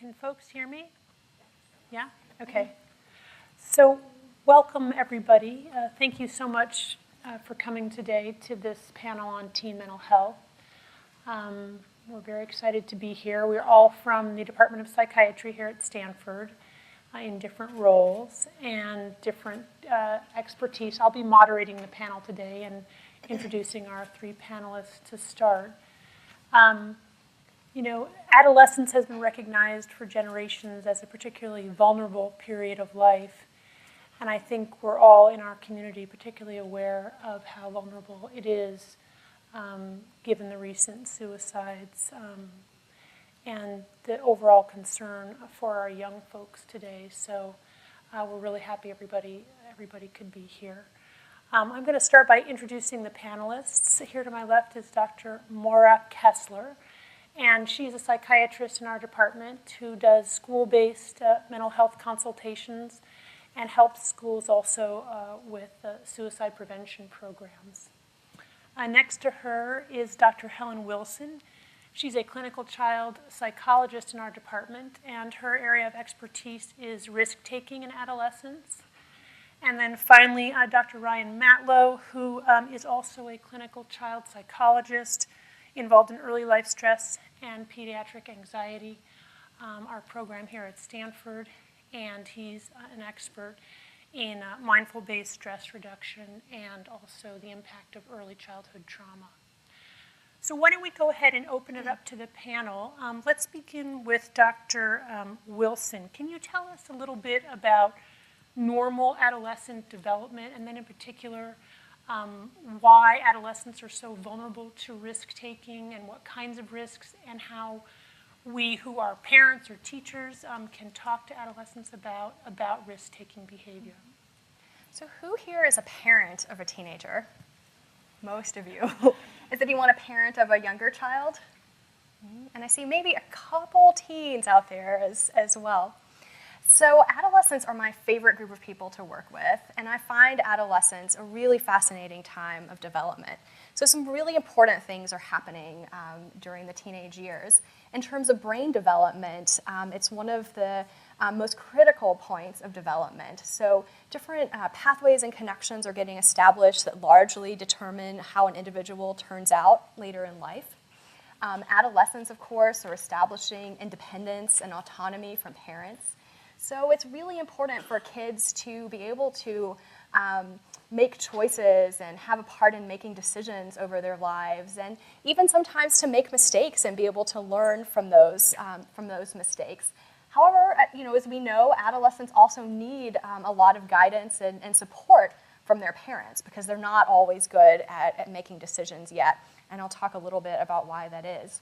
Can folks hear me? Yeah? Okay. So welcome, everybody. Thank you so much for coming today to this panel on teen mental health. We're very excited to be here. We're all from the Department of Psychiatry here at Stanford in different roles and different expertise. I'll be moderating the panel today and introducing our three panelists to start. Adolescence has been recognized for generations as a particularly vulnerable period of life. And I think we're all in our community particularly aware of how vulnerable it is, given the recent suicides and the overall concern for our young folks today. So we're really happy everybody could be here. I'm going to start by introducing the panelists. Here to my left is Dr. Moira Kessler, and she's a psychiatrist in our department who does school-based mental health consultations and helps schools also with suicide prevention programs. Next to her is Dr. Helen Wilson. She's a clinical child psychologist in our department, and her area of expertise is risk-taking in adolescents. And then finally, Dr. Ryan Matlow, who is also a clinical child psychologist involved in early life stress and pediatric anxiety, our program here at Stanford, and he's an expert in mindful-based stress reduction and also the impact of early childhood trauma. So why don't we go ahead and open it up to the panel. Let's begin with Dr. Wilson. Can you tell us a little bit about normal adolescent development, and then in particular, why adolescents are so vulnerable to risk-taking and what kinds of risks, and how we who are parents or teachers can talk to adolescents about risk-taking behavior? So who here is a parent of a teenager? Most of you. Is anyone a parent of a younger child? And I see maybe a couple teens out there as well. So adolescents are my favorite group of people to work with, and I find adolescence a really fascinating time of development. So some really important things are happening during the teenage years. In terms of brain development, it's one of the most critical points of development. So different pathways and connections are getting established that largely determine how an individual turns out later in life. Adolescents, of course, are establishing independence and autonomy from parents. So it's really important for kids to be able to make choices and have a part in making decisions over their lives, and even sometimes to make mistakes and be able to learn from those mistakes. However, as we know, adolescents also need a lot of guidance and support from their parents because they're not always good at making decisions yet, and I'll talk a little bit about why that is.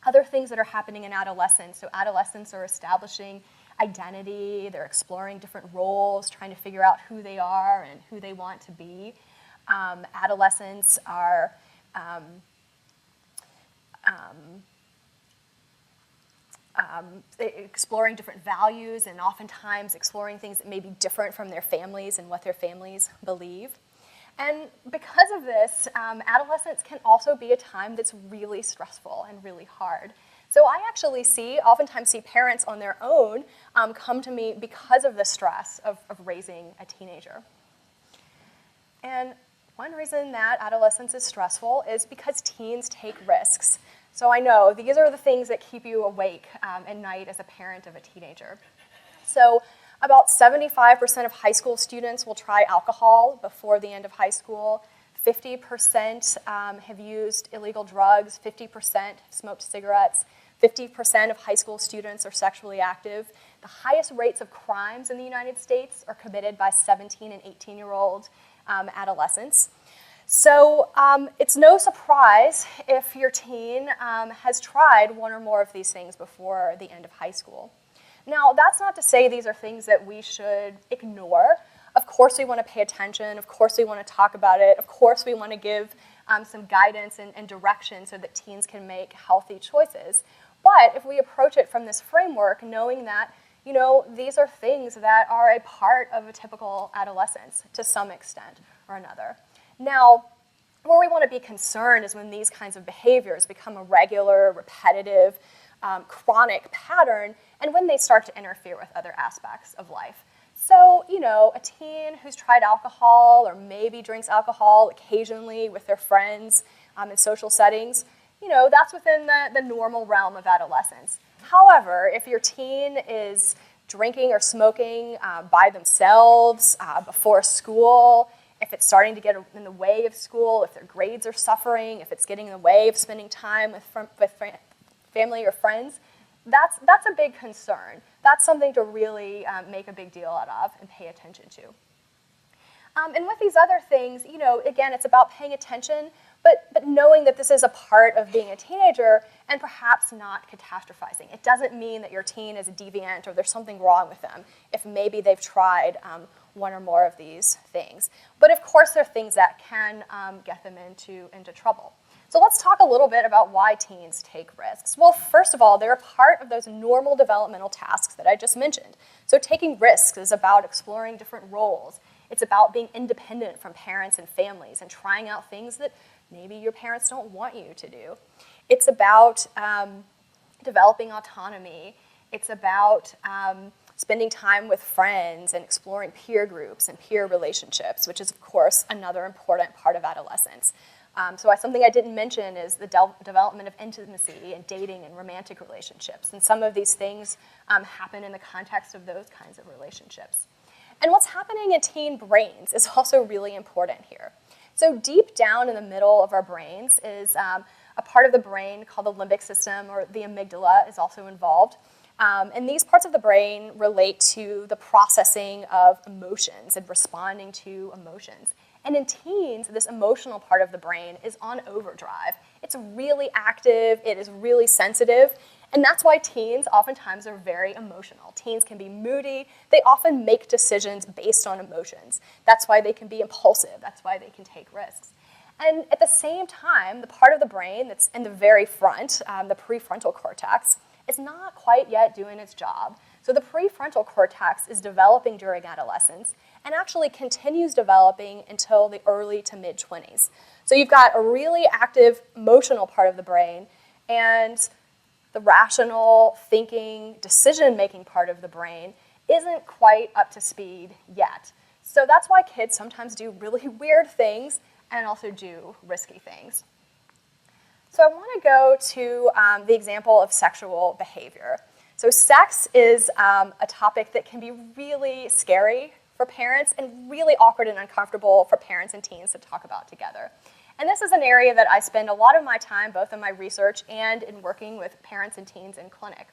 Other things that are happening in adolescence, so adolescents are establishing identity, they're exploring different roles, trying to figure out who they are and who they want to be. Adolescents are exploring different values and oftentimes exploring things that may be different from their families and what their families believe. And because of this, adolescence can also be a time that's really stressful and really hard. So I actually oftentimes see parents on their own come to me because of the stress of raising a teenager. And one reason that adolescence is stressful is because teens take risks. So I know these are the things that keep you awake at night as a parent of a teenager. So about 75% of high school students will try alcohol before the end of high school. 50% have used illegal drugs. 50% have smoked cigarettes. 50% of high school students are sexually active. The highest rates of crimes in the United States are committed by 17 and 18-year-old adolescents. So it's no surprise if your teen has tried one or more of these things before the end of high school. Now, that's not to say these are things that we should ignore. Of course we want to pay attention. Of course we want to talk about it. Of course we want to give some guidance and direction so that teens can make healthy choices. But if we approach it from this framework, knowing that, these are things that are a part of a typical adolescence to some extent or another. Now, where we want to be concerned is when these kinds of behaviors become a regular, repetitive chronic pattern, and when they start to interfere with other aspects of life. So, a teen who's tried alcohol or maybe drinks alcohol occasionally with their friends in social settings, that's within the normal realm of adolescence. However, if your teen is drinking or smoking by themselves before school, if it's starting to get in the way of school, if their grades are suffering, if it's getting in the way of spending time with family or friends, that's a big concern. That's something to really make a big deal out of and pay attention to. And with these other things, again, it's about paying attention, but knowing that this is a part of being a teenager and perhaps not catastrophizing. It doesn't mean that your teen is a deviant or there's something wrong with them if maybe they've tried one or more of these things. But of course, there are things that can get them into trouble. So let's talk a little bit about why teens take risks. Well, first of all, they're a part of those normal developmental tasks that I just mentioned. So taking risks is about exploring different roles. It's about being independent from parents and families and trying out things that maybe your parents don't want you to do. It's about developing autonomy. It's about spending time with friends and exploring peer groups and peer relationships, which is, of course, another important part of adolescence. So something I didn't mention is the development of intimacy and dating and romantic relationships. And some of these things happen in the context of those kinds of relationships. And what's happening in teen brains is also really important here. So deep down in the middle of our brains is a part of the brain called the limbic system, or the amygdala is also involved. And these parts of the brain relate to the processing of emotions and responding to emotions. And in teens, this emotional part of the brain is on overdrive. It's really active, it is really sensitive, and that's why teens oftentimes are very emotional. Teens can be moody, they often make decisions based on emotions. That's why they can be impulsive, that's why they can take risks. And at the same time, the part of the brain that's in the very front, the prefrontal cortex, is not quite yet doing its job. So the prefrontal cortex is developing during adolescence and actually continues developing until the early to mid-20s. So you've got a really active emotional part of the brain and the rational, thinking, decision-making part of the brain isn't quite up to speed yet. So that's why kids sometimes do really weird things and also do risky things. So I want to go to the example of sexual behavior. So sex is a topic that can be really scary for parents and really awkward and uncomfortable for parents and teens to talk about together. And this is an area that I spend a lot of my time, both in my research and in working with parents and teens in clinic.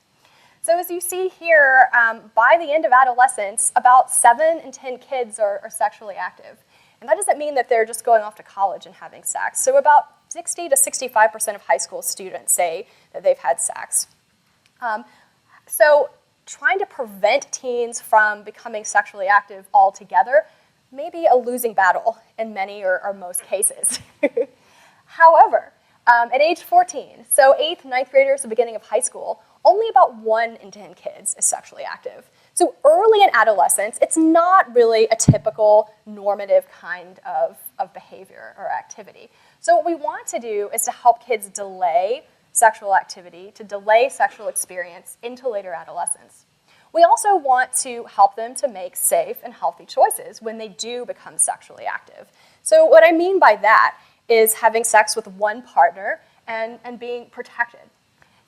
So as you see here, by the end of adolescence, about 7 in 10 kids are sexually active. And that doesn't mean that they're just going off to college and having sex. So about 60 to 65% of high school students say that they've had sex. So trying to prevent teens from becoming sexually active altogether may be a losing battle in many or most cases. However, at age 14, so 8th, 9th graders, the beginning of high school, only about 1 in 10 kids is sexually active. So early in adolescence, it's not really a typical normative kind of behavior or activity. So what we want to do is to help kids delay sexual activity, to delay sexual experience into later adolescence. We also want to help them to make safe and healthy choices when they do become sexually active. So what I mean by that is having sex with one partner and being protected.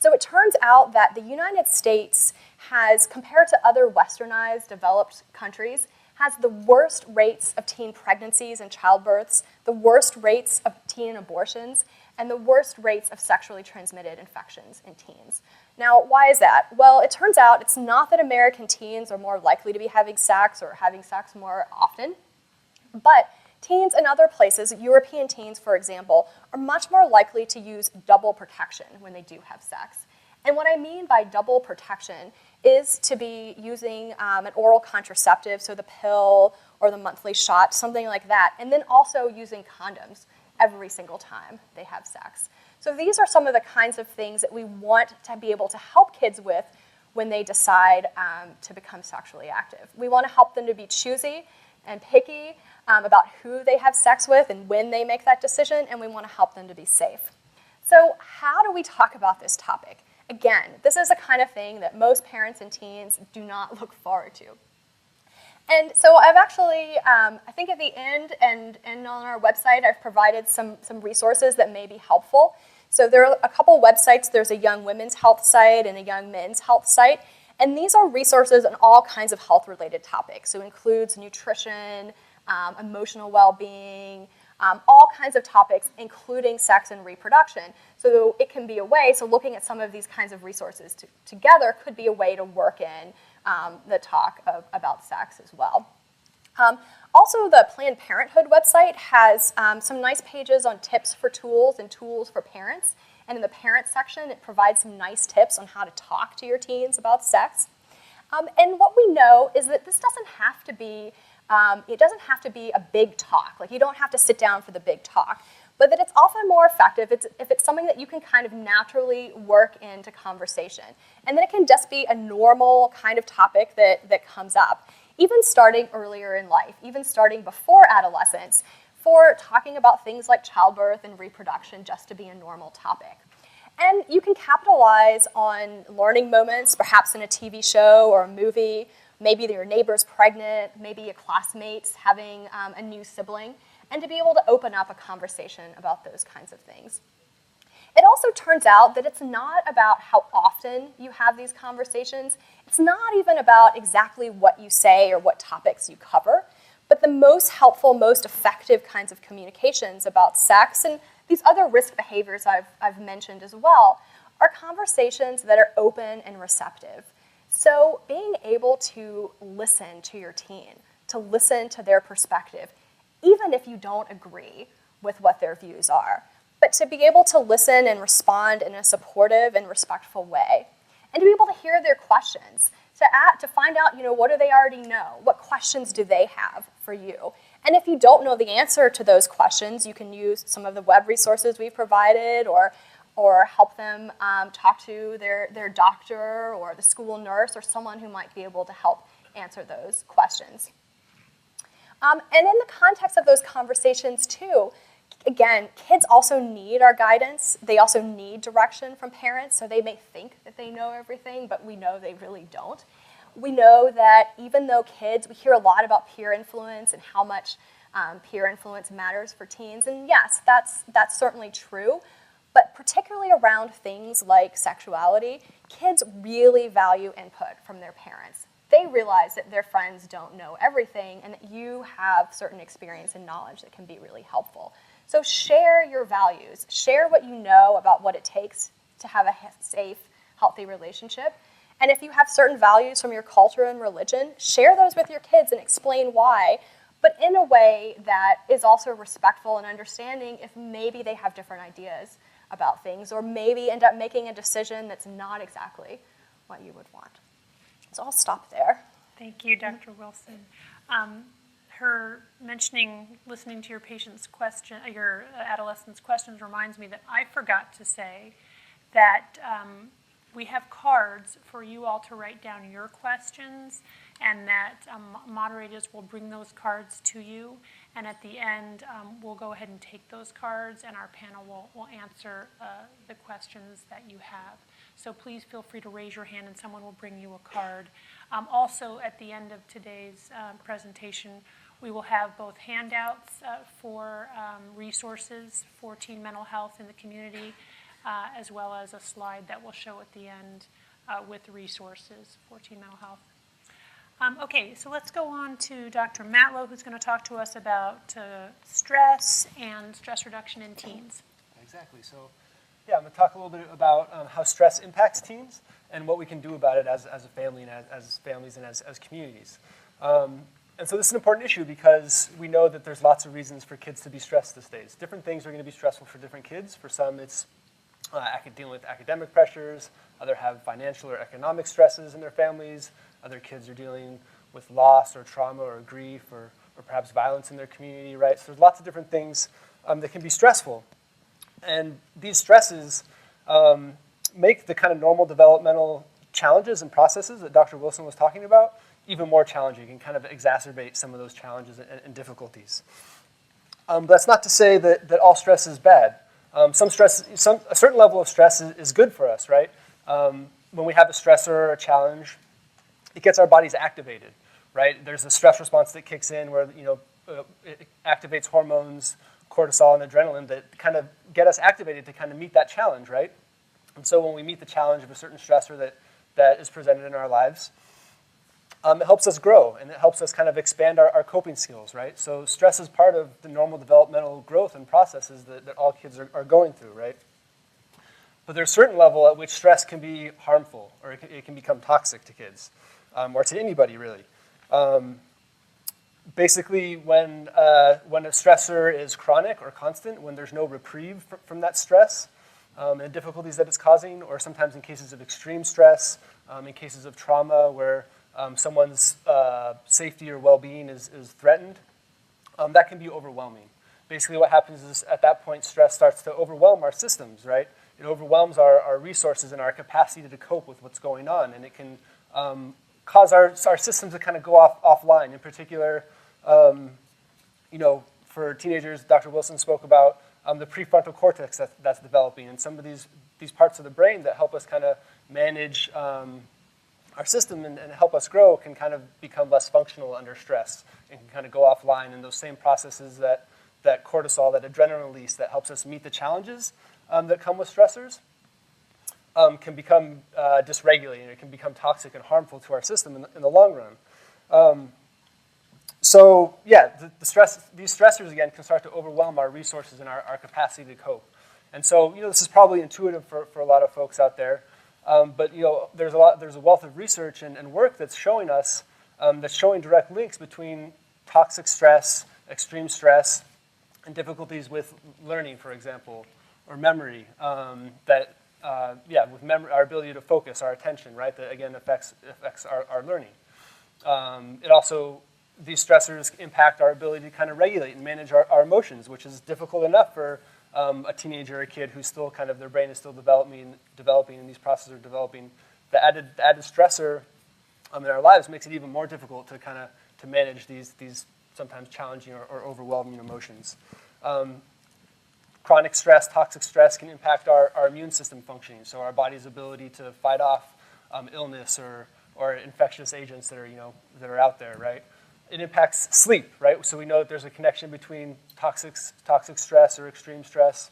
So it turns out that the United States has, compared to other westernized, developed countries, has the worst rates of teen pregnancies and childbirths, the worst rates of teen abortions, and the worst rates of sexually transmitted infections in teens. Now, why is that? Well, it turns out it's not that American teens are more likely to be having sex or having sex more often, but teens in other places, European teens, for example, are much more likely to use double protection when they do have sex. And what I mean by double protection is to be using an oral contraceptive, so the pill or the monthly shot, something like that, and then also using condoms every single time they have sex. So these are some of the kinds of things that we want to be able to help kids with when they decide to become sexually active. We want to help them to be choosy and picky about who they have sex with and when they make that decision, and we want to help them to be safe. So how do we talk about this topic? Again, this is the kind of thing that most parents and teens do not look forward to. And so I've actually, I think at the end and on our website, I've provided some resources that may be helpful. So there are a couple websites. There's a young women's health site and a young men's health site. And these are resources on all kinds of health-related topics. So it includes nutrition, emotional well-being, all kinds of topics, including sex and reproduction. So it can be a way, so looking at some of these kinds of resources together could be a way to work in the talk about sex as well. Also, the Planned Parenthood website has some nice pages on tips for tools and tools for parents. And in the parent section, it provides some nice tips on how to talk to your teens about sex. And what we know is that this doesn't have to be, it doesn't have to be a big talk. Like, you don't have to sit down for the big talk, but that it's often more effective if it's something that you can kind of naturally work into conversation. And then it can just be a normal kind of topic that comes up, even starting earlier in life, even starting before adolescence, for talking about things like childbirth and reproduction just to be a normal topic. And you can capitalize on learning moments, perhaps in a TV show or a movie. Maybe your neighbor's pregnant, maybe a classmate's having a new sibling, and to be able to open up a conversation about those kinds of things. It also turns out that it's not about how often you have these conversations. It's not even about exactly what you say or what topics you cover, but the most helpful, most effective kinds of communications about sex and these other risk behaviors I've mentioned as well are conversations that are open and receptive. So being able to listen to your teen, to listen to their perspective, even if you don't agree with what their views are, but to be able to listen and respond in a supportive and respectful way, and to be able to hear their questions, to find out, what do they already know? What questions do they have for you? And if you don't know the answer to those questions, you can use some of the web resources we've provided or help them talk to their doctor or the school nurse or someone who might be able to help answer those questions. And in the context of those conversations too, again, kids also need our guidance. They also need direction from parents, so they may think that they know everything, but we know they really don't. We know that even though we hear a lot about peer influence and how much peer influence matters for teens, and yes, that's certainly true, but particularly around things like sexuality, kids really value input from their parents. They realize that their friends don't know everything and that you have certain experience and knowledge that can be really helpful. So share your values. Share what you know about what it takes to have a safe, healthy relationship. And if you have certain values from your culture and religion, share those with your kids and explain why, but in a way that is also respectful and understanding if maybe they have different ideas about things or maybe end up making a decision that's not exactly what you would want. So I'll stop there. Thank you, Dr. Wilson. Her listening to your patient's question, your adolescent's questions reminds me that I forgot to say that we have cards for you all to write down your questions, and that moderators will bring those cards to you. And at the end, we'll go ahead and take those cards, and our panel will answer the questions that you have. So please feel free to raise your hand, and someone will bring you a card. Also, at the end of today's presentation, we will have both handouts for resources for teen mental health in the community, as well as a slide that we'll show at the end with resources for teen mental health. Okay, so let's go on to Dr. Matlow, who's going to talk to us about stress and stress reduction in teens. Exactly. So, yeah, I'm going to talk a little bit about how stress impacts teens and what we can do about it as a family and as families and as communities. And so this is an important issue because we know that there's lots of reasons for kids to be stressed these days. Different things are going to be stressful for different kids. For some, it's dealing with academic pressures. Others have financial or economic stresses in their families. Other kids are dealing with loss or trauma or grief or perhaps violence in their community, right? So there's lots of different things that can be stressful. And these stresses make the kind of normal developmental challenges and processes that Dr. Wilson was talking about even more challenging and kind of exacerbate some of those challenges and difficulties. But that's not to say that all stress is bad. A certain level of stress is good for us, right? when we have a stressor or a challenge, it gets our bodies activated, right? There's a stress response that kicks in where, it activates hormones, cortisol and adrenaline that kind of get us activated to kind of meet that challenge, right? And so when we meet the challenge of a certain stressor that is presented in our lives, it helps us grow, and it helps us kind of expand our coping skills, right? So stress is part of the normal developmental growth and processes that all kids are going through, right? But there's a certain level at which stress can be harmful, or it can become toxic to kids, or to anybody, really. Basically, when a stressor is chronic or constant, when there's no reprieve from that stress, and the difficulties that it's causing, or sometimes in cases of extreme stress, in cases of trauma where someone's safety or well-being is threatened, that can be overwhelming. Basically what happens is at that point stress starts to overwhelm our systems, right? It overwhelms our resources and our capacity to cope with what's going on, and it can cause our systems to kind of go offline. In particular, for teenagers, Dr. Wilson spoke about the prefrontal cortex that's developing, and some of these parts of the brain that help us kind of manage our system and help us grow can kind of become less functional under stress and can kind of go offline. And those same processes that cortisol, that adrenaline release that helps us meet the challenges that come with stressors can become dysregulated. It can become toxic and harmful to our system in the long run. So yeah, these stressors again can start to overwhelm our resources and our capacity to cope. And so this is probably intuitive for a lot of folks out there. But there's a wealth of research and work that's showing us that's showing direct links between toxic stress, extreme stress, and difficulties with learning, for example, or memory. With memory, our ability to focus, our attention, right? That again affects our learning. It also, these stressors impact our ability to kind of regulate and manage our emotions, which is difficult enough for a teenager or a kid who's still kind of, their brain is still developing, and these processes are developing. The added stressor in our lives makes it even more difficult to manage these sometimes challenging or overwhelming emotions. Chronic stress, toxic stress can impact our immune system functioning, so our body's ability to fight off illness or infectious agents that are out there, right? It impacts sleep, right? So we know that there's a connection between toxic stress or extreme stress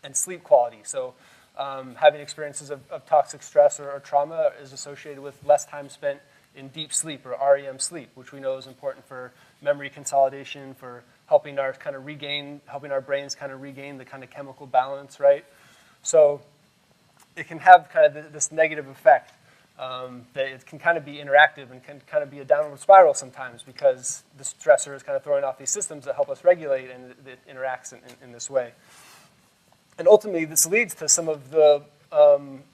and sleep quality. So having experiences of toxic stress or trauma is associated with less time spent in deep sleep or REM sleep, which we know is important for memory consolidation, for helping our brains kind of regain the kind of chemical balance, right? So it can have kind of this negative effect. That it can kind of be interactive and can kind of be a downward spiral sometimes because the stressor is kind of throwing off these systems that help us regulate, and it interacts in this way. And ultimately, this leads to some of the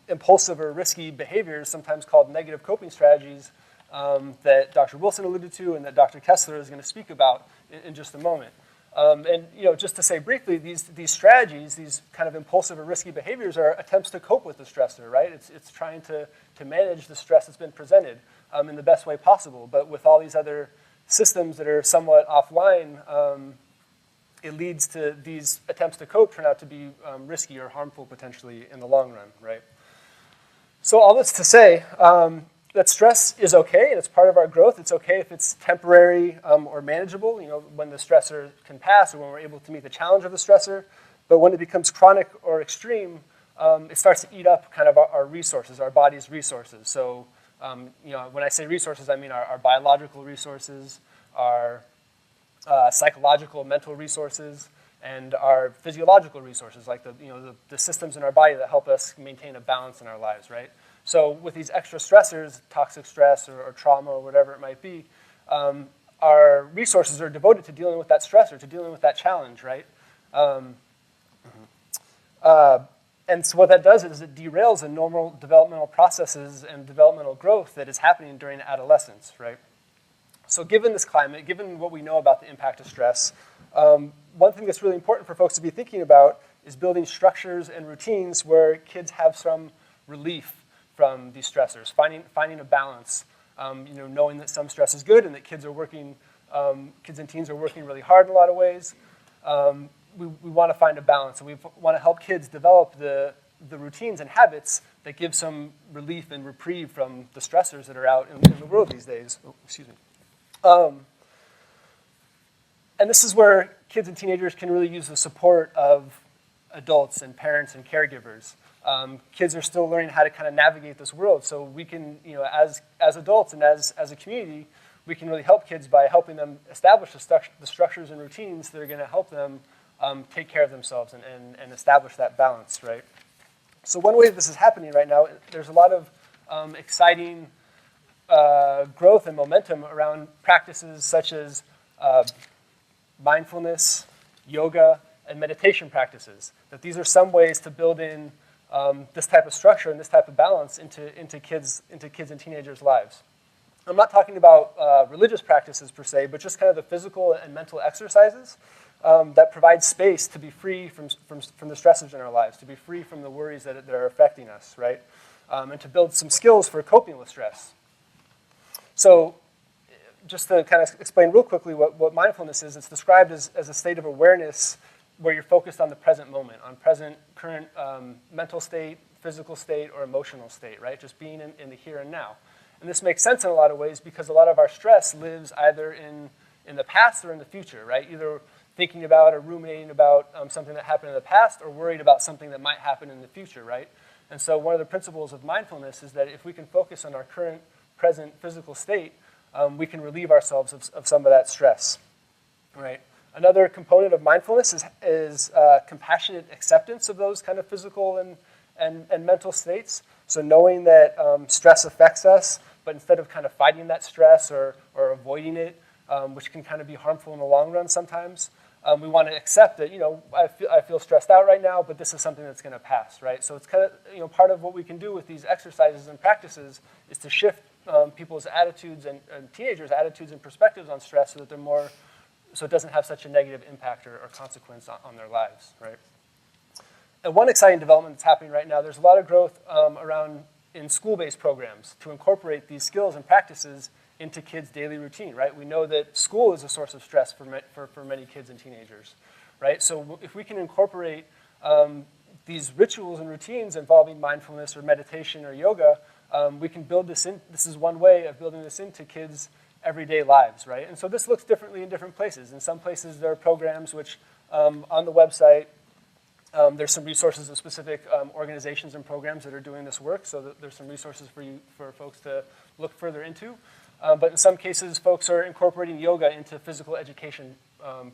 impulsive or risky behaviors, sometimes called negative coping strategies, that Dr. Wilson alluded to and that Dr. Kessler is going to speak about in just a moment. And just to say briefly, these strategies, these kind of impulsive or risky behaviors, are attempts to cope with the stressor, right? It's trying to manage the stress that's been presented in the best way possible. But with all these other systems that are somewhat offline, it leads to these attempts to cope turn out to be risky or harmful potentially in the long run, right? So all this to say, that stress is okay, and it's part of our growth. It's okay if it's temporary or manageable, when the stressor can pass or when we're able to meet the challenge of the stressor. But when it becomes chronic or extreme, it starts to eat up kind of our resources, our body's resources. So, when I say resources, I mean our biological resources, our psychological, mental resources, and our physiological resources, like the systems in our body that help us maintain a balance in our lives, right? So with these extra stressors, toxic stress or trauma or whatever it might be, our resources are devoted to dealing with that stressor, to dealing with that challenge, right? And so what that does is it derails the normal developmental processes and developmental growth that is happening during adolescence, right? So given this climate, given what we know about the impact of stress, one thing that's really important for folks to be thinking about is building structures and routines where kids have some relief from these stressors, finding a balance, knowing that some stress is good and that kids and teens are working really hard in a lot of ways. We want to find a balance, and we want to help kids develop the routines and habits that give some relief and reprieve from the stressors that are out in the world these days. Oh, excuse me. And this is where kids and teenagers can really use the support of adults and parents and caregivers. Kids are still learning how to kind of navigate this world, so we can, as adults and as a community, we can really help kids by helping them establish the structures and routines that are going to help them take care of themselves and establish that balance, right? So one way this is happening right now, there's a lot of exciting growth and momentum around practices such as mindfulness, yoga, and meditation practices. That these are some ways to build in this type of structure and this type of balance into kids and teenagers' lives. I'm not talking about religious practices per se, but just kind of the physical and mental exercises that provide space to be free from the stresses in our lives, to be free from the worries that are affecting us, right? And to build some skills for coping with stress. So just to kind of explain real quickly what mindfulness is, it's described as a state of awareness where you're focused on the present moment, on current mental state, physical state, or emotional state, right? Just being in the here and now. And this makes sense in a lot of ways because a lot of our stress lives either in the past or in the future, right? Either thinking about or ruminating about something that happened in the past or worried about something that might happen in the future, right? And so one of the principles of mindfulness is that if we can focus on our current, present physical state, we can relieve ourselves of some of that stress, right? Another component of mindfulness is compassionate acceptance of those kind of physical and mental states. So knowing that stress affects us, but instead of kind of fighting that stress or avoiding it, which can kind of be harmful in the long run sometimes, we want to accept that, I feel stressed out right now, but this is something that's going to pass, right? So it's kind of, part of what we can do with these exercises and practices is to shift people's attitudes and teenagers' attitudes and perspectives on stress so it doesn't have such a negative impact or consequence on their lives, right? And one exciting development that's happening right now, there's a lot of growth around in school-based programs to incorporate these skills and practices into kids' daily routine, right? We know that school is a source of stress for many kids and teenagers, right? So if we can incorporate these rituals and routines involving mindfulness or meditation or yoga, we can build this in. This is one way of building this into kids' everyday lives, right? And so this looks differently in different places. In some places, there are programs which, on the website, there's some resources of specific organizations and programs that are doing this work, so there's some resources for folks to look further into. But in some cases, folks are incorporating yoga into physical education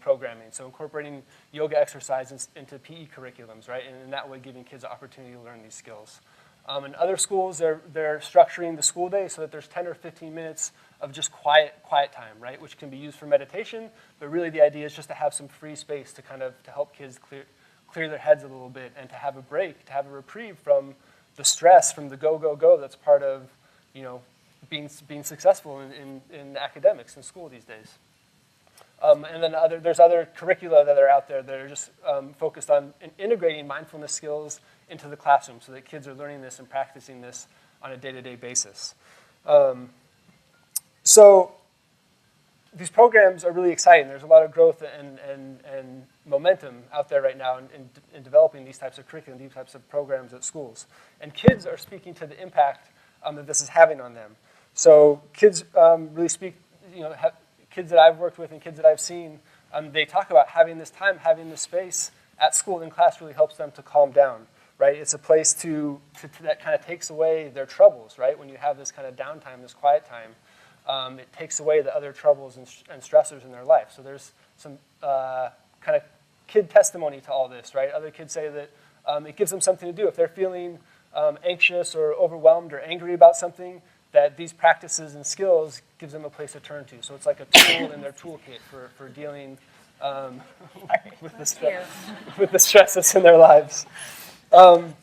programming, so incorporating yoga exercises into PE curriculums, right? And in that way, giving kids the opportunity to learn these skills. In other schools, they're structuring the school day so that there's 10 or 15 minutes of just quiet time, right? Which can be used for meditation, but really the idea is just to have some free space to help kids clear their heads a little bit and to have a break, to have a reprieve from the stress, from the go that's part of, being successful in academics in school these days. And then there's other curricula that are out there that are just focused on integrating mindfulness skills into the classroom so that kids are learning this and practicing this on a day-to-day basis. So these programs are really exciting. There's a lot of growth and momentum out there right now in developing these types of curriculum, these types of programs at schools. And kids are speaking to the impact that this is having on them. So kids really speak, kids that I've worked with and kids that I've seen, they talk about having this time, having this space at school in class really helps them to calm down, right? It's a place that kind of takes away their troubles, right? When you have this kind of downtime, this quiet time, it takes away the other troubles and stressors in their life. So there's some kind of kid testimony to all this, right? Other kids say that it gives them something to do. If they're feeling anxious or overwhelmed or angry about something, that these practices and skills gives them a place to turn to. So it's like a tool in their toolkit for dealing with the stresses in their lives. And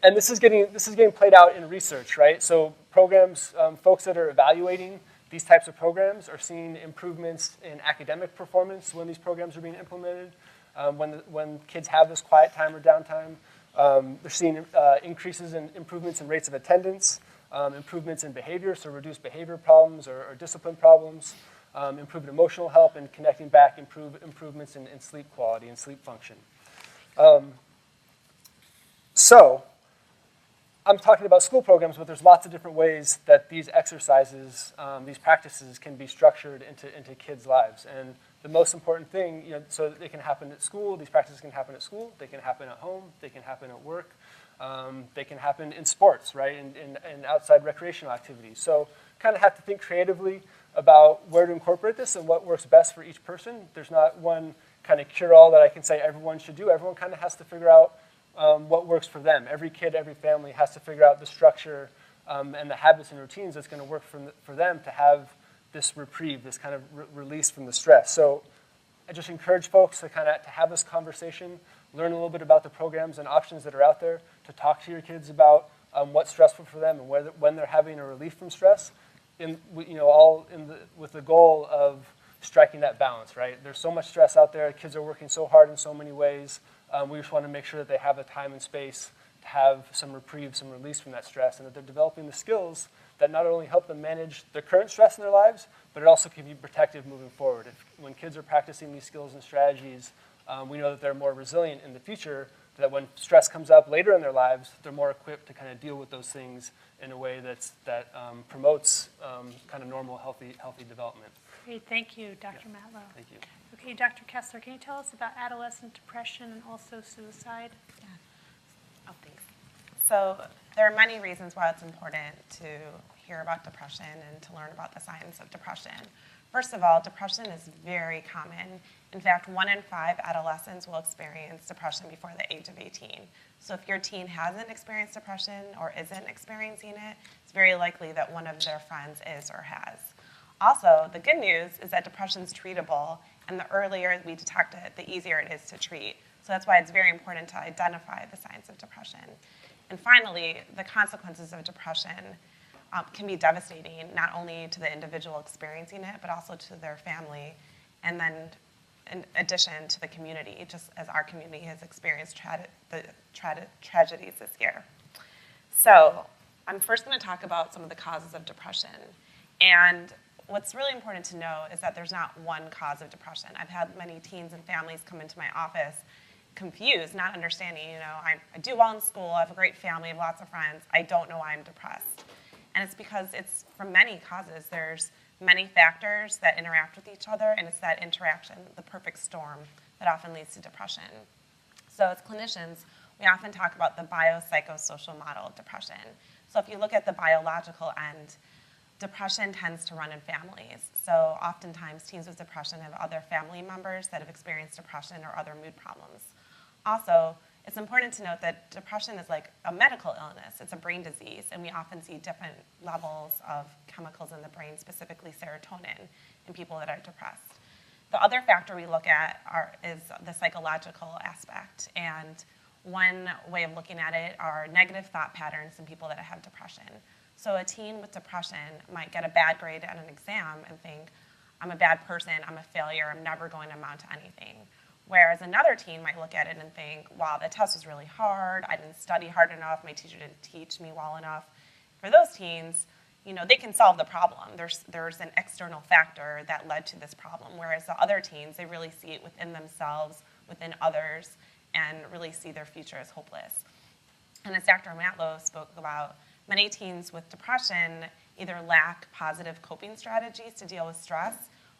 this is getting played out in research, right? So programs, folks that are evaluating these types of programs are seeing improvements in academic performance when these programs are being implemented. When kids have this quiet time or downtime, they're seeing increases in improvements in rates of attendance, improvements in behavior, so reduced behavior problems or discipline problems, improved emotional health, and connecting back, improvements in sleep quality and sleep function. So I'm talking about school programs, but there's lots of different ways that these exercises, these practices can be structured into kids' lives. And the most important thing, so they can happen at school, these practices can happen at school, they can happen at home, they can happen at work, they can happen in sports, right, and outside recreational activities. So kind of have to think creatively about where to incorporate this and what works best for each person. There's not one kind of cure-all that I can say everyone should do. Everyone kind of has to figure out what works for them. Every kid, every family has to figure out the structure and the habits and routines that's going to work for them to have this reprieve, this kind of release from the stress. So I just encourage folks to kind of to have this conversation, learn a little bit about the programs and options that are out there, to talk to your kids about what's stressful for them and when they're having a relief from stress, with the goal of striking that balance, right? There's so much stress out there. Kids are working so hard in so many ways. We just want to make sure that they have the time and space to have some reprieve, some release from that stress, and that they're developing the skills that not only help them manage the current stress in their lives, but it also can be protective moving forward. When kids are practicing these skills and strategies, we know that they're more resilient in the future, that when stress comes up later in their lives, they're more equipped to kind of deal with those things in a way that promotes kind of normal, healthy development. Great, thank you, Dr. Matlow. Thank you. Okay, Dr. Kessler, can you tell us about adolescent depression and also suicide? Oh, thanks. So there are many reasons why it's important to hear about depression and to learn about the science of depression. First of all, depression is very common. In fact, 1 in 5 adolescents will experience depression before the age of 18. So if your teen hasn't experienced depression or isn't experiencing it, it's very likely that one of their friends is or has. Also, the good news is that depression is treatable, and the earlier we detect it, the easier it is to treat. So that's why it's very important to identify the signs of depression. And finally, the consequences of depression can be devastating, not only to the individual experiencing it, but also to their family, and then in addition to the community, just as our community has experienced tragedies this year. So I'm first going to talk about some of the causes of depression. And what's really important to know is that there's not one cause of depression. I've had many teens and families come into my office confused, not understanding, I do well in school, I have a great family, I have lots of friends, I don't know why I'm depressed. And it's because it's from many causes. There's many factors that interact with each other, and it's that interaction, the perfect storm, that often leads to depression. So as clinicians, we often talk about the biopsychosocial model of depression. So if you look at the biological end, depression tends to run in families. So oftentimes teens with depression have other family members that have experienced depression or other mood problems. Also, it's important to note that depression is like a medical illness. It's a brain disease, and we often see different levels of chemicals in the brain, specifically serotonin, in people that are depressed. The other factor we look at is the psychological aspect, and one way of looking at it are negative thought patterns in people that have depression. So a teen with depression might get a bad grade on an exam and think, I'm a bad person, I'm a failure, I'm never going to amount to anything. Whereas another teen might look at it and think, wow, the test was really hard, I didn't study hard enough, my teacher didn't teach me well enough. For those teens, they can solve the problem. There's an external factor that led to this problem. Whereas the other teens, they really see it within themselves, within others, and really see their future as hopeless. And as Dr. Matlow spoke about, many teens with depression either lack positive coping strategies to deal with stress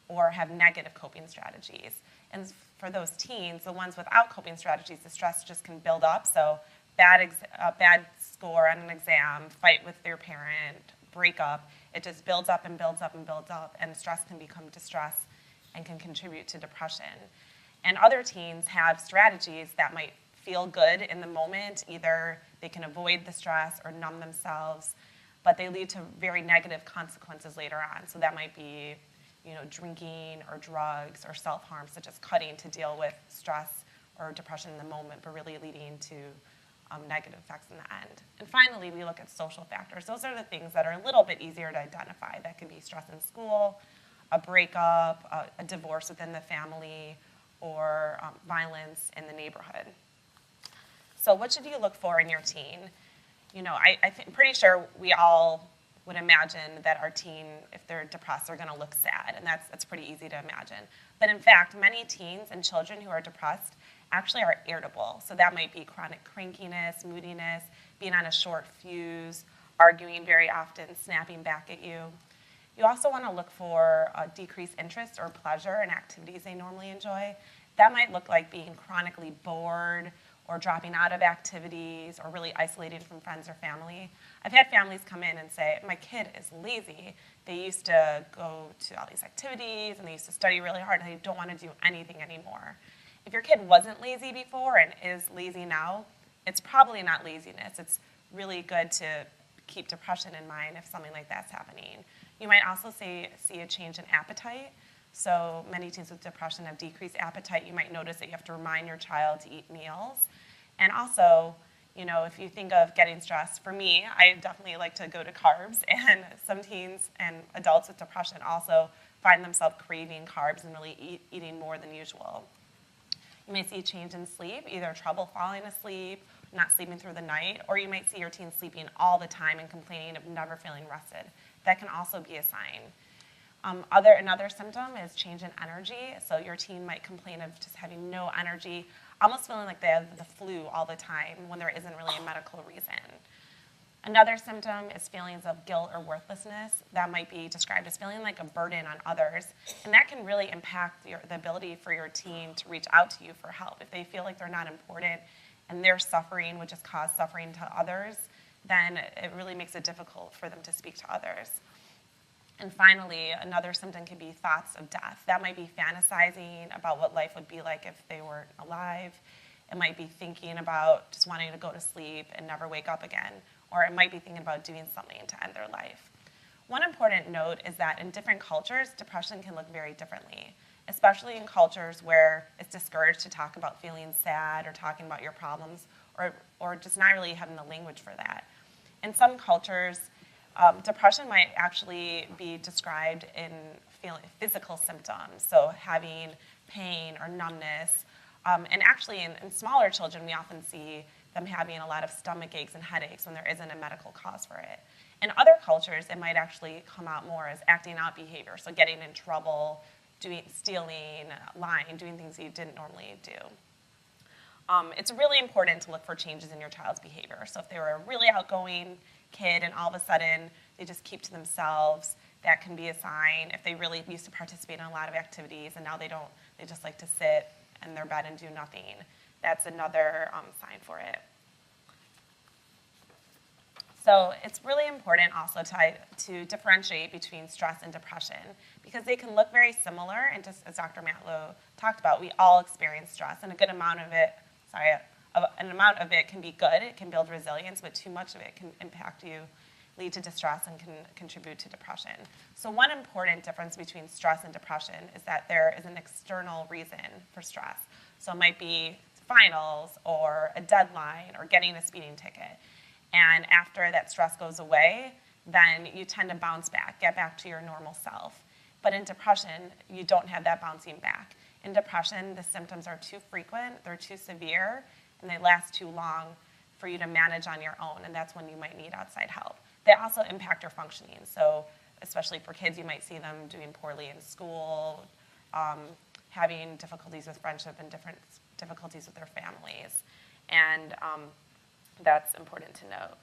or have negative coping strategies. And for those teens, the ones without coping strategies, the stress just can build up. So bad score on an exam, fight with their parent, break up, it just builds up and builds up and builds up, and stress can become distress and can contribute to depression. And other teens have strategies that might feel good in the moment. Either they can avoid the stress or numb themselves, but they lead to very negative consequences later on. So that might be, drinking or drugs or self-harm, such as cutting to deal with stress or depression in the moment, but really leading to negative effects in the end. And finally, we look at social factors. Those are the things that are a little bit easier to identify. That could be stress in school, a breakup, a divorce within the family, or violence in the neighborhood. So what should you look for in your teen? I'm pretty sure we all would imagine that our teen, if they're depressed, are going to look sad, and that's pretty easy to imagine. But in fact, many teens and children who are depressed actually are irritable. So that might be chronic crankiness, moodiness, being on a short fuse, arguing very often, snapping back at you. You also want to look for a decreased interest or pleasure in activities they normally enjoy. That might look like being chronically bored or dropping out of activities or really isolated from friends or family. I've had families come in and say, my kid is lazy. They used to go to all these activities and they used to study really hard and they don't want to do anything anymore. If your kid wasn't lazy before and is lazy now, it's probably not laziness. It's really good to keep depression in mind if something like that's happening. You might also see a change in appetite. So many teens with depression have decreased appetite. You might notice that you have to remind your child to eat meals. And also, if you think of getting stressed, for me, I definitely like to go to carbs. And some teens and adults with depression also find themselves craving carbs and really eating more than usual. You may see a change in sleep, either trouble falling asleep, not sleeping through the night, or you might see your teen sleeping all the time and complaining of never feeling rested. That can also be a sign. Another symptom is change in energy. So your teen might complain of just having no energy, almost feeling like they have the flu all the time when there isn't really a medical reason. Another symptom is feelings of guilt or worthlessness. That might be described as feeling like a burden on others, and that can really impact the ability for your teen to reach out to you for help. If they feel like they're not important and their suffering would just cause suffering to others, then it really makes it difficult for them to speak to others. And finally, another symptom can be thoughts of death. That might be fantasizing about what life would be like if they weren't alive. It might be thinking about just wanting to go to sleep and never wake up again. Or it might be thinking about doing something to end their life. One important note is that in different cultures, depression can look very differently, especially in cultures where it's discouraged to talk about feeling sad or talking about your problems, or just not really having the language for that. In some cultures, depression might actually be described in physical symptoms, so having pain or numbness. And actually, in smaller children, we often see them having a lot of stomach aches and headaches when there isn't a medical cause for it. In other cultures, it might actually come out more as acting out behavior, so getting in trouble, stealing, lying, doing things that you didn't normally do. It's really important to look for changes in your child's behavior. So if they were a really outgoing kid and all of a sudden they just keep to themselves, that can be a sign. If they really used to participate in a lot of activities and now they don't, they just like to sit in their bed and do nothing, that's another sign for it. So it's really important also to differentiate between stress and depression because they can look very similar, and just as Dr. Matlow talked about, we all experience stress, and an amount of it can be good, it can build resilience, but too much of it can impact you, lead to distress, and can contribute to depression. So one important difference between stress and depression is that there is an external reason for stress. So it might be finals or a deadline or getting a speeding ticket. And after that stress goes away, then you tend to bounce back, get back to your normal self. But in depression, you don't have that bouncing back. In depression, the symptoms are too frequent, they're too severe, and they last too long for you to manage on your own, and that's when you might need outside help. They also impact your functioning. So especially for kids, you might see them doing poorly in school, having difficulties with friendship and different difficulties with their families. And that's important to note.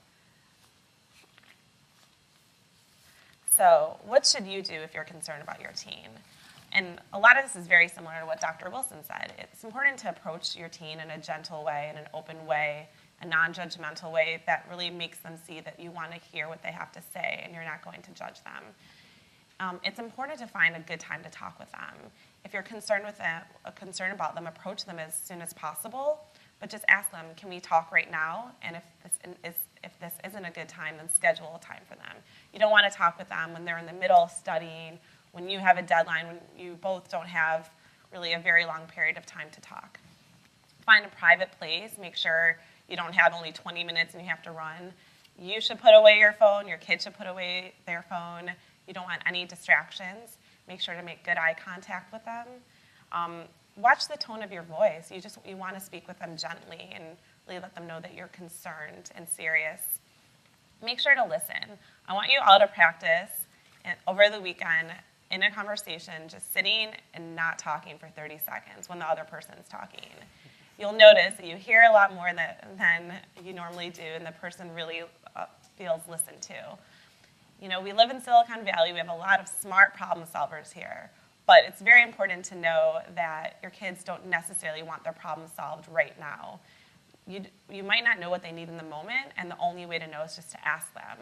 So what should you do if you're concerned about your teen? And a lot of this is very similar to what Dr. Wilson said. It's important to approach your teen in a gentle way, in an open way, a non-judgmental way that really makes them see that you want to hear what they have to say and you're not going to judge them. It's important to find a good time to talk with them. If you're concerned about them, approach them as soon as possible, but just ask them, can we talk right now? And if this isn't a good time, then schedule a time for them. You don't want to talk with them when they're in the middle of studying, when you have a deadline, when you both don't have really a very long period of time to talk. Find a private place. Make sure you don't have only 20 minutes and you have to run. You should put away your phone. Your kids should put away their phone. You don't want any distractions. Make sure to make good eye contact with them. Watch the tone of your voice. You want to speak with them gently and really let them know that you're concerned and serious. Make sure to listen. I want you all to practice over the weekend in a conversation, just sitting and not talking for 30 seconds when the other person's talking. you'll notice that you hear a lot more than you normally do, and the person really feels listened to. You know, we live in Silicon Valley. We have a lot of smart problem solvers here. But it's very important to know that your kids don't necessarily want their problem solved right now. You might not know what they need in the moment, and the only way to know is just to ask them.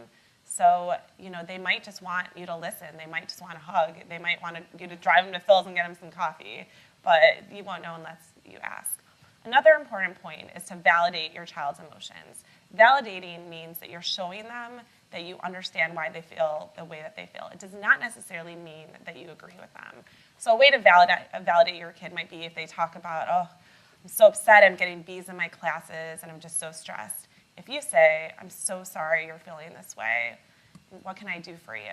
So, you know, they might just want you to listen. They might just want a hug. They might want you to drive them to Phil's and get them some coffee. But you won't know unless you ask. Another important point is to validate your child's emotions. Validating means that you're showing them that you understand why they feel the way that they feel. It does not necessarily mean that you agree with them. So a way to validate your kid might be if they talk about, oh, I'm so upset, I'm getting B's in my classes, and I'm just so stressed. If you say, I'm so sorry you're feeling this way, what can I do for you?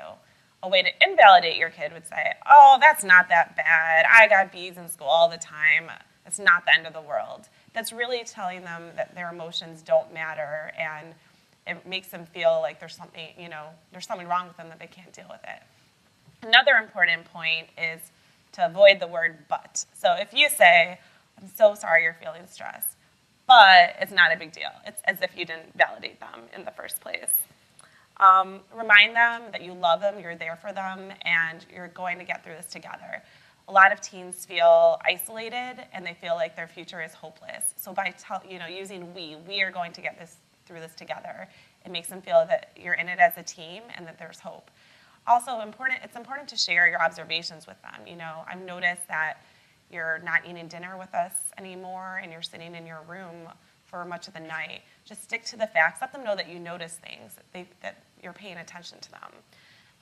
A way to invalidate your kid would say, oh, that's not that bad. I got B's in school all the time. It's not the end of the world. That's really telling them that their emotions don't matter, and it makes them feel like there's something, you know, there's something wrong with them that they can't deal with it. Another important point is to avoid the word but. So if you say, I'm so sorry you're feeling stressed, but it's not a big deal. It's as if you didn't validate them in the first place. Remind them that you love them, you're there for them, and you're going to get through this together. A lot of teens feel isolated, and they feel like their future is hopeless. So by using we are going to get through this together, it makes them feel that you're in it as a team and that there's hope. Also, it's important to share your observations with them. You know, I've noticed that you're not eating dinner with us anymore, and you're sitting in your room for much of the night. Just stick to the facts. Let them know that you notice things, that you're paying attention to them.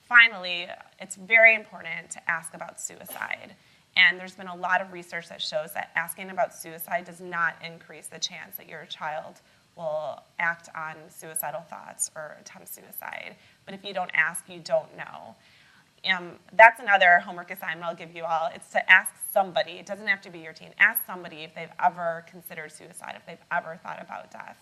Finally, it's very important to ask about suicide. And there's been a lot of research that shows that asking about suicide does not increase the chance that your child will act on suicidal thoughts or attempt suicide. But if you don't ask, you don't know. That's another homework assignment I'll give you all. It's to ask somebody. It doesn't have to be your teen. Ask somebody if they've ever considered suicide, if they've ever thought about death.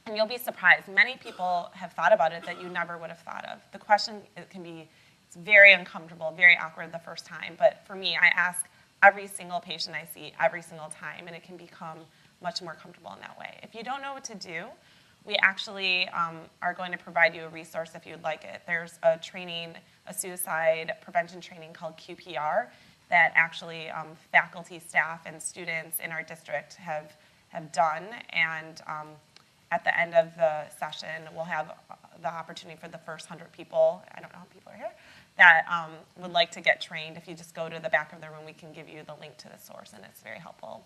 And you'll be surprised. Many people have thought about it that you never would have thought of. The question, it's very uncomfortable, very awkward the first time. But for me, I ask every single patient I see every single time, and it can become much more comfortable in that way. If you don't know what to do, we actually are going to provide you a resource if you'd like it. There's a suicide prevention training called QPR that actually faculty, staff, and students in our district have done. And at the end of the session, we'll have the opportunity for the first 100 people, I don't know how many people are here, that would like to get trained. If you just go to the back of the room, we can give you the link to the source, and it's very helpful.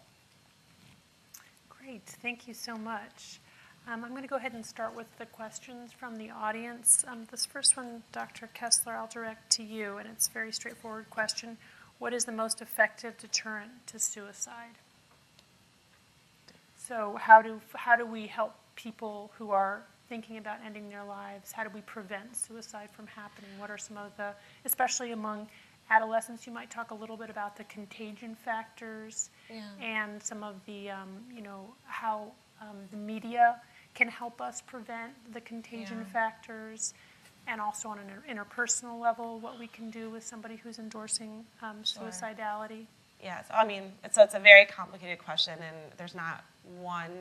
Great, thank you so much. I'm going to go ahead and start with the questions from the audience. This first one, Dr. Kessler, I'll direct to you, and it's a very straightforward question. What is the most effective deterrent to suicide? So how do we help people who are thinking about ending their lives? How do we prevent suicide from happening? What are some of the, especially among adolescents, you might talk a little bit about the contagion factors and some of the, how the media can help us prevent the contagion factors, and also on an interpersonal level, what we can do with somebody who's endorsing suicidality. Yes, I mean, so it's a very complicated question, and there's not one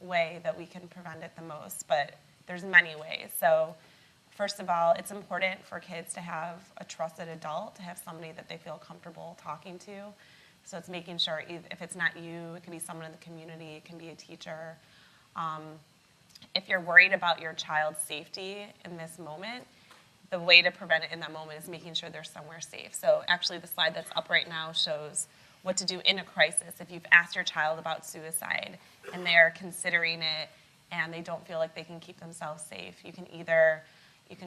way that we can prevent it the most, but there's many ways. So first of all, it's important for kids to have a trusted adult, to have somebody that they feel comfortable talking to. So it's making sure, if it's not you, it can be someone in the community, it can be a teacher. If you're worried about your child's safety in this moment, the way to prevent it in that moment is making sure they're somewhere safe. So actually the slide that's up right now shows what to do in a crisis. If you've asked your child about suicide and they're considering it and they don't feel like they can keep themselves safe, you can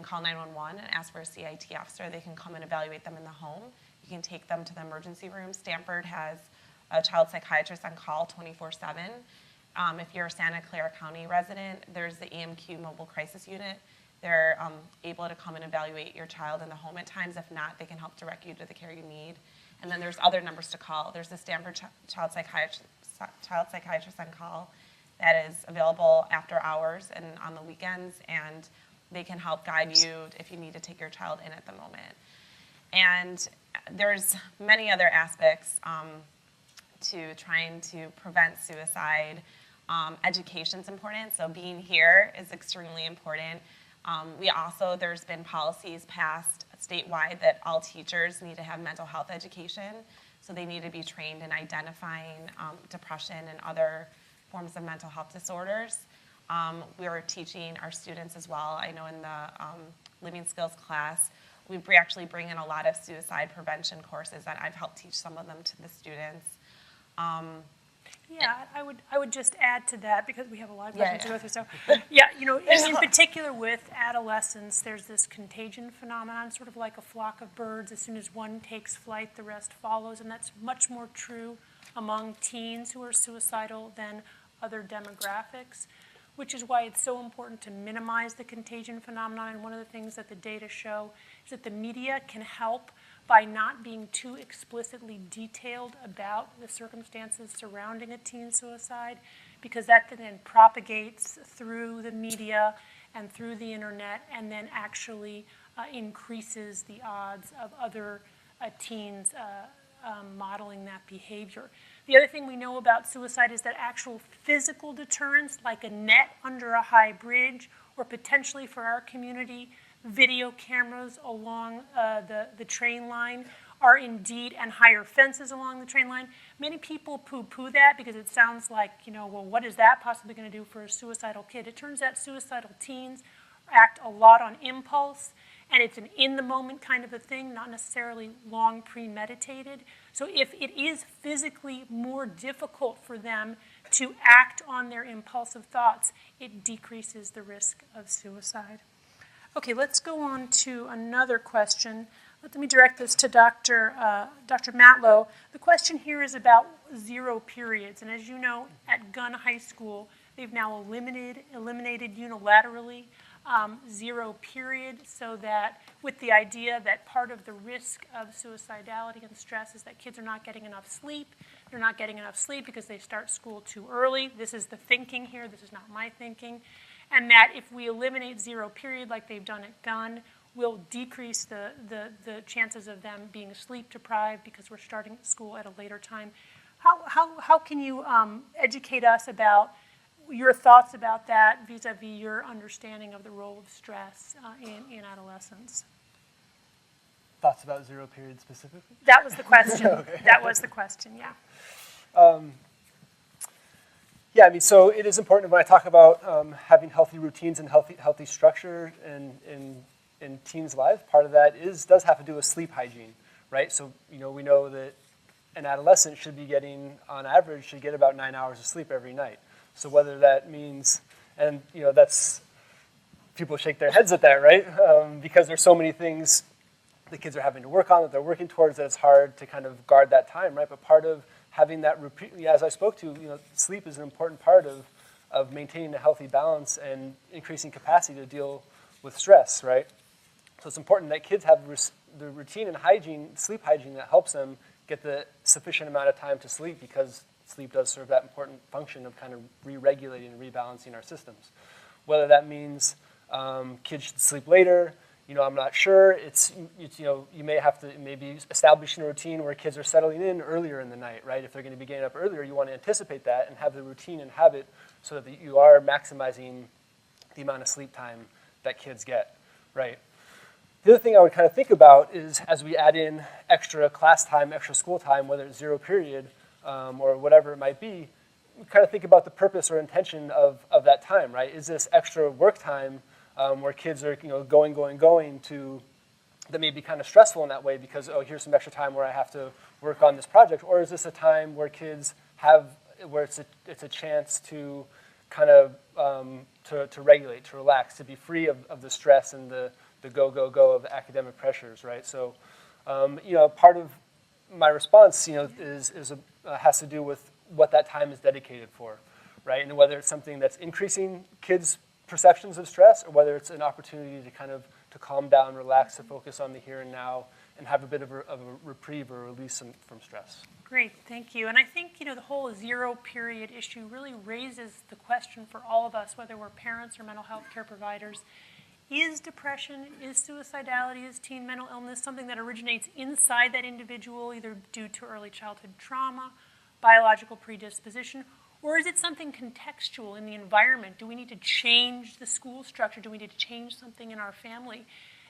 call 911 and ask for a CIT officer. They can come and evaluate them in the home. You can take them to the emergency room. Stanford has a child psychiatrist on call 24/7. If you're a Santa Clara County resident, there's the EMQ mobile crisis unit. They're able to come and evaluate your child in the home at times. If not, they can help direct you to the care you need. And then there's other numbers to call. There's the Stanford child psychiatrist on call that is available after hours and on the weekends, and they can help guide you if you need to take your child in at the moment. And there's many other aspects to trying to prevent suicide. Education's important, so being here is extremely important. There's been policies passed statewide that all teachers need to have mental health education, so they need to be trained in identifying depression and other forms of mental health disorders. We're teaching our students as well. I know in the living skills class, we actually bring in a lot of suicide prevention courses that I've helped teach some of them to the students. Yeah, I would just add to that, because we have a lot of questions to go through. So, in particular with adolescents, there's this contagion phenomenon, sort of like a flock of birds. As soon as one takes flight, the rest follows, and that's much more true among teens who are suicidal than other demographics, which is why it's so important to minimize the contagion phenomenon. And one of the things that the data show is that the media can help by not being too explicitly detailed about the circumstances surrounding a teen suicide, because that then propagates through the media and through the internet, and then actually increases the odds of other teens modeling that behavior. The other thing we know about suicide is that actual physical deterrence, like a net under a high bridge, or potentially for our community, video cameras along the train line are indeed, and higher fences along the train line. Many people poo-poo that because it sounds like, well, what is that possibly going to do for a suicidal kid? It turns out suicidal teens act a lot on impulse, and it's an in-the-moment kind of a thing, not necessarily long premeditated. So if it is physically more difficult for them to act on their impulsive thoughts, it decreases the risk of suicide. Okay, let's go on to another question. Let me direct this to Dr. Matlow. The question here is about zero periods. And as you know, at Gunn High School, they've now eliminated unilaterally zero period, so that with the idea that part of the risk of suicidality and stress is that kids are not getting enough sleep. They're not getting enough sleep because they start school too early. This is the thinking here. This is not my thinking. And that if we eliminate zero period like they've done at Gunn, we'll decrease the chances of them being sleep deprived because we're starting school at a later time. How can you educate us about your thoughts about that vis-a-vis your understanding of the role of stress in adolescence? Thoughts about zero period specifically? That was the question. Okay. That was the question, yeah. So it is important when I talk about having healthy routines and healthy structure in teens' lives. Part of that does have to do with sleep hygiene, right? So we know that an adolescent should get about 9 hours of sleep every night. So whether that means, and that's, people shake their heads at that, right? Because there's so many things the kids are having to work on, that they're working towards, that it's hard to kind of guard that time, right? But part of having that as I spoke to, sleep is an important part of maintaining a healthy balance and increasing capacity to deal with stress, right? So it's important that kids have the routine and sleep hygiene that helps them get the sufficient amount of time to sleep, because sleep does serve that important function of kind of re-regulating and rebalancing our systems. Whether that means kids should sleep later, I'm not sure. It's you may have to maybe establish a routine where kids are settling in earlier in the night, right? If they're going to be getting up earlier, you want to anticipate that and have the routine and habit so that you are maximizing the amount of sleep time that kids get, right? The other thing I would kind of think about is, as we add in extra class time, extra school time, whether it's zero period or whatever it might be, we kind of think about the purpose or intention of that time, right? Is this extra work time where kids are going to, that may be kind of stressful in that way because, here's some extra time where I have to work on this project? Or is this a time where kids where it's a chance to kind of to regulate, to relax, to be free of the stress and the go of academic pressures, right? So, part of my response, has to do with what that time is dedicated for, right? And whether it's something that's increasing kids' perceptions of stress, or whether it's an opportunity to kind of to calm down, relax, to focus on the here and now, and have a bit of a reprieve or release from stress. Great, thank you. And I think, the whole zero period issue really raises the question for all of us, whether we're parents or mental health care providers. Is depression, is suicidality, is teen mental illness something that originates inside that individual, either due to early childhood trauma biological predisposition? Or is it something contextual in the environment? Do we need to change the school structure? Do we need to change something in our family?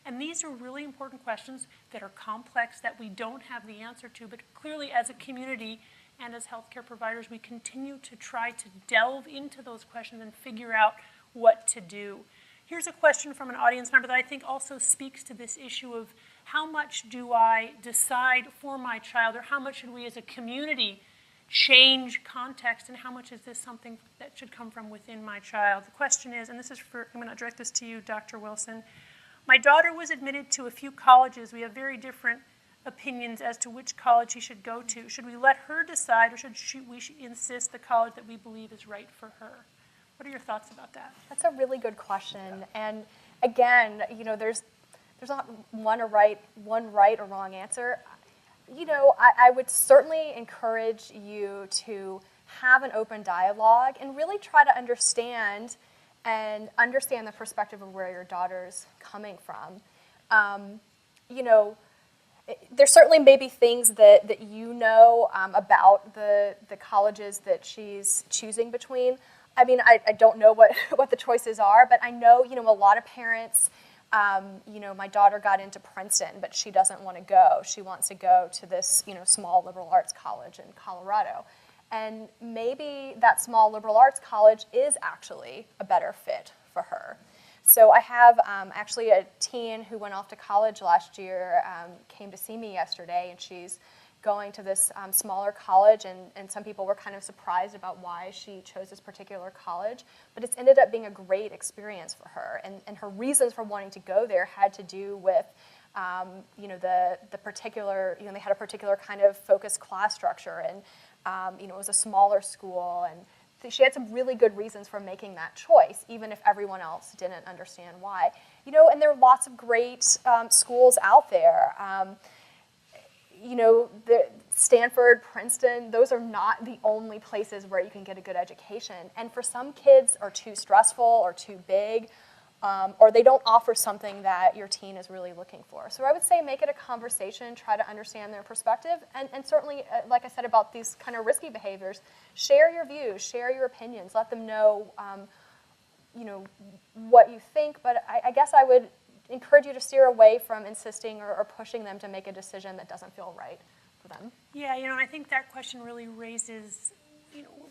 And these are really important questions that are complex, that we don't have the answer to, but clearly as a community and as healthcare providers, we continue to try to delve into those questions and figure out what to do. Here's a question from an audience member that I think also speaks to this issue of how much do I decide for my child, or how much should we as a community change context, and how much is this something that should come from within my child? The question is, and this is for, I'm going to direct this to you, Dr. Wilson. My daughter was admitted to a few colleges. We have very different opinions as to which college she should go to. Should we let her decide, or should we insist the college that we believe is right for her? What are your thoughts about that? That's a really good question. And again, there's not one right or wrong answer. I would certainly encourage you to have an open dialogue and really try to understand the perspective of where your daughter's coming from. There certainly may be things that about the colleges that she's choosing between. I mean, I don't know what the choices are, but I know, a lot of parents, my daughter got into Princeton, but she doesn't want to go. She wants to go to this, small liberal arts college in Colorado. And maybe that small liberal arts college is actually a better fit for her. So I have actually a teen who went off to college last year, came to see me yesterday, and she's going to this smaller college, and some people were kind of surprised about why she chose this particular college, but it's ended up being a great experience for her, and her reasons for wanting to go there had to do with the particular, they had a particular kind of focused class structure, and it was a smaller school, and she had some really good reasons for making that choice, even if everyone else didn't understand why. And there are lots of great schools out there. Stanford, Princeton, those are not the only places where you can get a good education. And for some kids are too stressful or too big, or they don't offer something that your teen is really looking for. So I would say make it a conversation, try to understand their perspective, and certainly, like I said about these kind of risky behaviors, share your views, share your opinions, let them know, what you think, but I guess I would encourage you to steer away from insisting or pushing them to make a decision that doesn't feel right for them. Yeah, I think that question really raises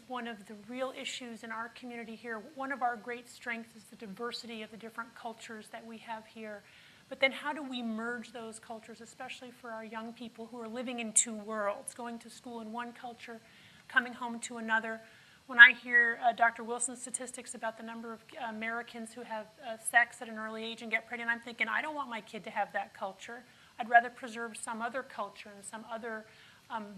one of the real issues in our community here. One of our great strengths is the diversity of the different cultures that we have here. But then how do we merge those cultures, especially for our young people who are living in two worlds, going to school in one culture, coming home to another? When I hear Dr. Wilson's statistics about the number of Americans who have sex at an early age and get pregnant, I'm thinking, I don't want my kid to have that culture. I'd rather preserve some other culture and some other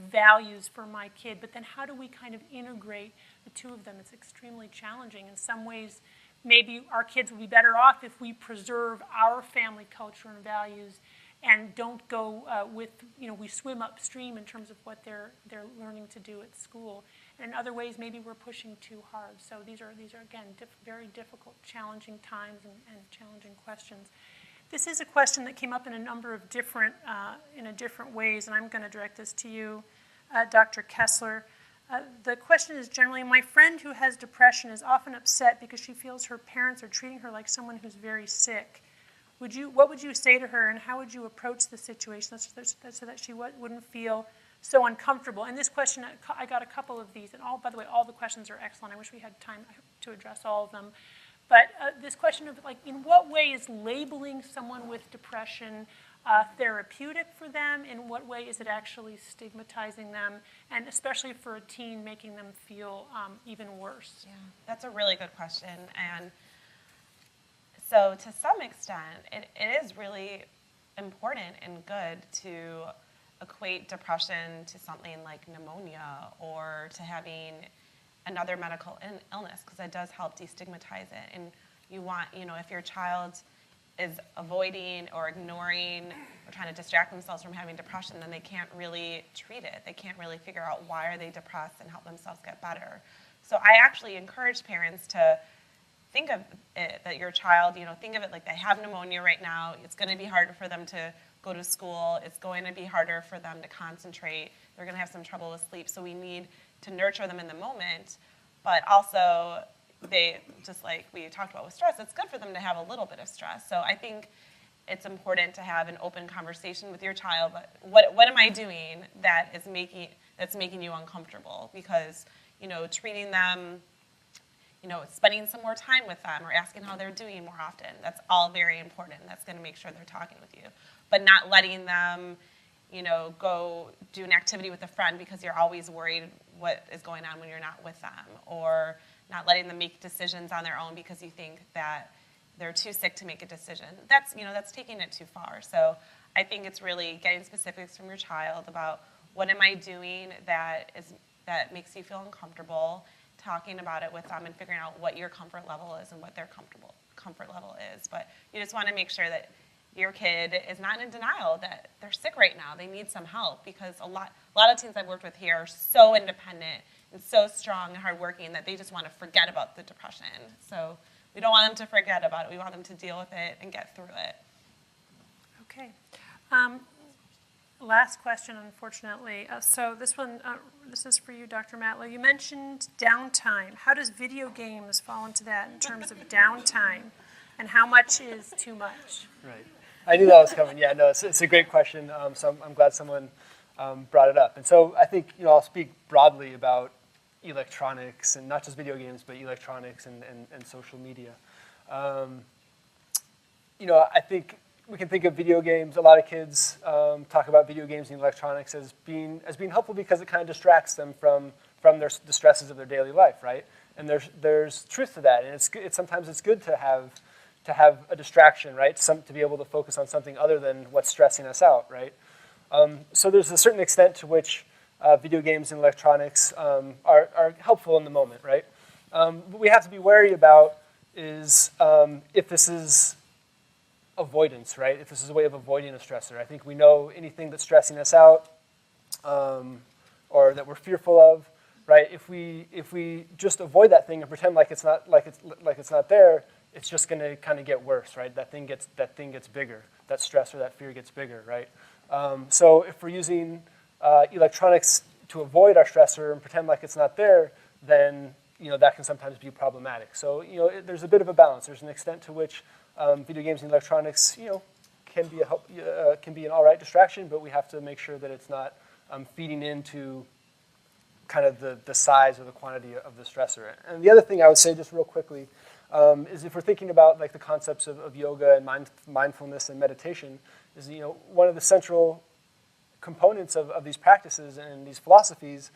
values for my kid. But then how do we kind of integrate the two of them? It's extremely challenging. In some ways, maybe our kids will be better off if we preserve our family culture and values and don't go we swim upstream in terms of what they're learning to do at school. And in other ways, maybe we're pushing too hard. So these are again, very difficult, challenging times and challenging questions. This is a question that came up in a number of different ways, and I'm going to direct this to you, Dr. Kessler. The question is generally, my friend who has depression is often upset because she feels her parents are treating her like someone who's very sick. What would you say to her, and how would you approach the situation so that she wouldn't feel so uncomfortable? And this question, I got a couple of these, and by the way, all the questions are excellent. I wish we had time to address all of them. But this question of, in what way is labeling someone with depression therapeutic for them? In what way is it actually stigmatizing them? And especially for a teen, making them feel even worse? Yeah, that's a really good question. And so to some extent, it is really important and good to equate depression to something like pneumonia or to having another medical illness, because it does help destigmatize it. And you want, if your child is avoiding or ignoring or trying to distract themselves from having depression, then they can't really treat it. They can't really figure out why are they depressed and help themselves get better. So I actually encourage parents to think of it, that your child, think of it like they have pneumonia right now. It's going to be harder for them to go to school. It's going to be harder for them to concentrate. They're going to have some trouble with sleep. So we need to nurture them in the moment, but also they, just like we talked about with stress, it's good for them to have a little bit of stress. So I think it's important to have an open conversation with your child. But what am I doing that's making you uncomfortable? Because, treating them, spending some more time with them or asking how they're doing more often, that's all very important. That's going to make sure they're talking with you. But not letting them, go do an activity with a friend because you're always worried what is going on when you're not with them, or not letting them make decisions on their own because you think that they're too sick to make a decision. That's taking it too far. So I think it's really getting specifics from your child about what am I doing that makes you feel uncomfortable, talking about it with them and figuring out what your comfort level is and what their comfort level is. But you just want to make sure that your kid is not in denial that they're sick right now. They need some help, because a lot of teens I've worked with here are so independent and so strong and hardworking that they just want to forget about the depression. So we don't want them to forget about it. We want them to deal with it and get through it. Okay. Last question, unfortunately. So this is for you, Dr. Matlow. You mentioned downtime. How does video games fall into that in terms of downtime, and how much is too much? Right. I knew that was coming. Yeah, no, it's a great question. So I'm glad someone brought it up. And so I think, I'll speak broadly about electronics, and not just video games, but electronics and social media. I think we can think of video games. A lot of kids talk about video games and electronics as being helpful because it kind of distracts them from the stresses of their daily life, right? And there's truth to that. And sometimes it's good to have a distraction, right? To be able to focus on something other than what's stressing us out, right? So there's a certain extent to which video games and electronics are helpful in the moment, right? What we have to be wary about is if this is avoidance, right? If this is a way of avoiding a stressor. I think we know anything that's stressing us out or that we're fearful of, right? If we just avoid that thing and pretend like it's not there, it's just going to kind of get worse, right? That thing gets bigger. That stress or that fear gets bigger, right? So if we're using electronics to avoid our stressor and pretend like it's not there, then that can sometimes be problematic. So there's a bit of a balance. There's an extent to which video games and electronics can be an all right distraction, but we have to make sure that it's not feeding into kind of the size or the quantity of the stressor. And the other thing I would say just real quickly is if we're thinking about like the concepts of yoga and mindfulness and meditation, is one of the central components of these practices and these philosophies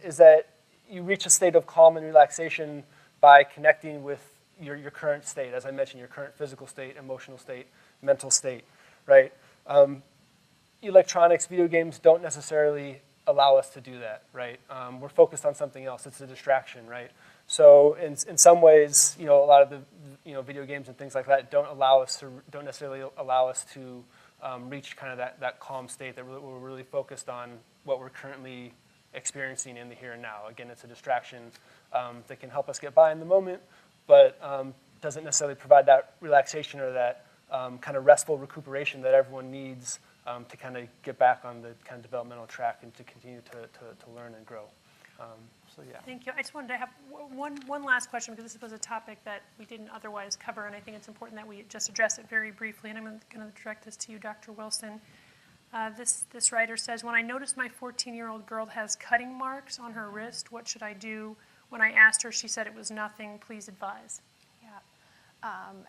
is that you reach a state of calm and relaxation by connecting with your current state, as I mentioned, your current physical state, emotional state, mental state, right? Electronics, video games don't necessarily allow us to do that, right? We're focused on something else. It's a distraction, right? So in some ways, a lot of the video games and things like that don't necessarily allow us to reach kind of that calm state that we're really focused on what we're currently experiencing in the here and now. Again, it's a distraction that can help us get by in the moment, but doesn't necessarily provide that relaxation or that kind of restful recuperation that everyone needs to kind of get back on the kind of developmental track and to continue to learn and grow. So yeah. Thank you. I just wanted to have one last question, because this was a topic that we didn't otherwise cover, and I think it's important that we just address it very briefly. And I'm going to direct this to you, Dr. Wilson. This writer says, when I noticed my 14-year-old girl has cutting marks on her wrist, what should I do? When I asked her, she said it was nothing. Please advise. Yeah.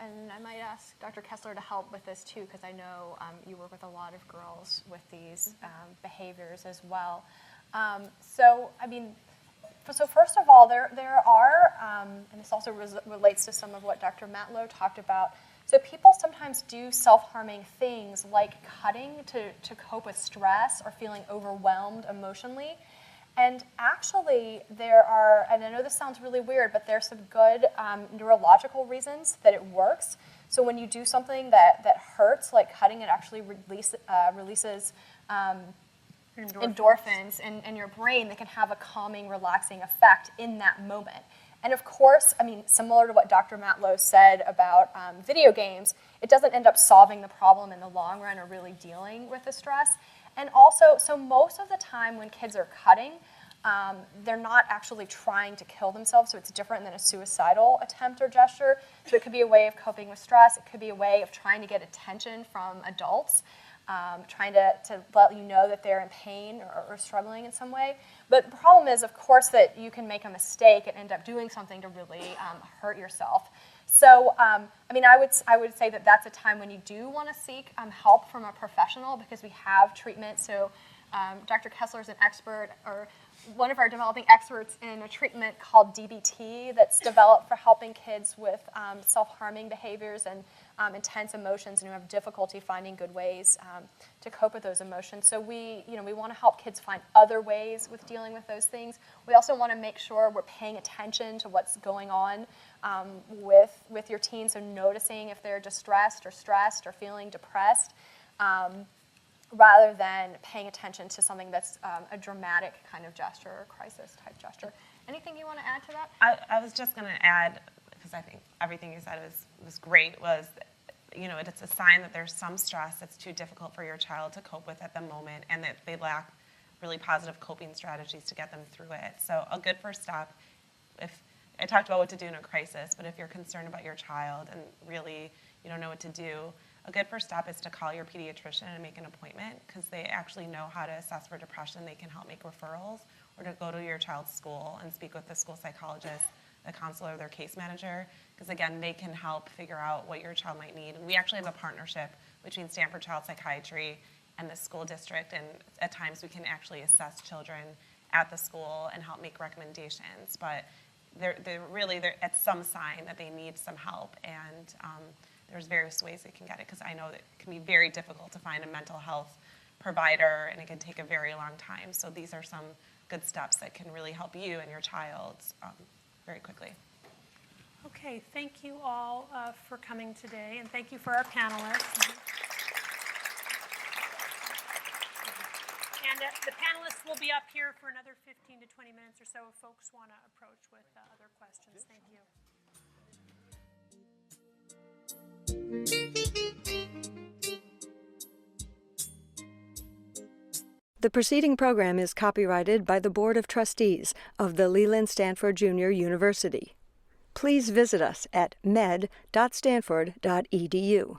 And I might ask Dr. Kessler to help with this too, because I know you work with a lot of girls with these behaviors as well. So first of all, there are, and this also relates to some of what Dr. Matlow talked about, so people sometimes do self-harming things like cutting to cope with stress or feeling overwhelmed emotionally. And actually there are, and I know this sounds really weird, but there's some good neurological reasons that it works. So when you do something that hurts, like cutting, it actually releases endorphins in your brain that can have a calming, relaxing effect in that moment. And of course, similar to what Dr. Matlow said about video games, it doesn't end up solving the problem in the long run or really dealing with the stress. And also, so most of the time when kids are cutting, They're not actually trying to kill themselves, so it's different than a suicidal attempt or gesture. So it could be a way of coping with stress. It could be a way of trying to get attention from adults, trying to let you know that they're in pain or struggling in some way. But the problem is, of course, that you can make a mistake and end up doing something to really hurt yourself. So, I mean, I would say that that's a time when you do want to seek help from a professional, because we have treatment. So Dr. Kessler is an expert, or one of our developing experts in a treatment called DBT that's developed for helping kids with self-harming behaviors and intense emotions, and who have difficulty finding good ways to cope with those emotions. So we want to help kids find other ways with dealing with those things. We also want to make sure we're paying attention to what's going on with your teen, so noticing if they're distressed or stressed or feeling depressed, rather than paying attention to something that's a dramatic kind of gesture or crisis type gesture. Anything you want to add to that? I was just going to add, because I think everything you said was great, was, it's a sign that there's some stress that's too difficult for your child to cope with at the moment, and that they lack really positive coping strategies to get them through it. So a good first step, if I talked about what to do in a crisis, but if you're concerned about your child and really you don't know what to do, a good first step is to call your pediatrician and make an appointment, because they actually know how to assess for depression. They can help make referrals, or to go to your child's school and speak with the school psychologist, the counselor, or their case manager, because again, they can help figure out what your child might need. And we actually have a partnership between Stanford Child Psychiatry and the school district, and at times we can actually assess children at the school and help make recommendations. But they're at some sign that they need some help, and there's various ways they can get it, because I know that it can be very difficult to find a mental health provider, and it can take a very long time. So these are some good steps that can really help you and your child very quickly. Okay, thank you all for coming today, and thank you for our panelists. And the panelists will be up here for another 15 to 20 minutes or so if folks want to approach with other questions. Thank you. The preceding program is copyrighted by the Board of Trustees of the Leland Stanford Junior University. Please visit us at med.stanford.edu.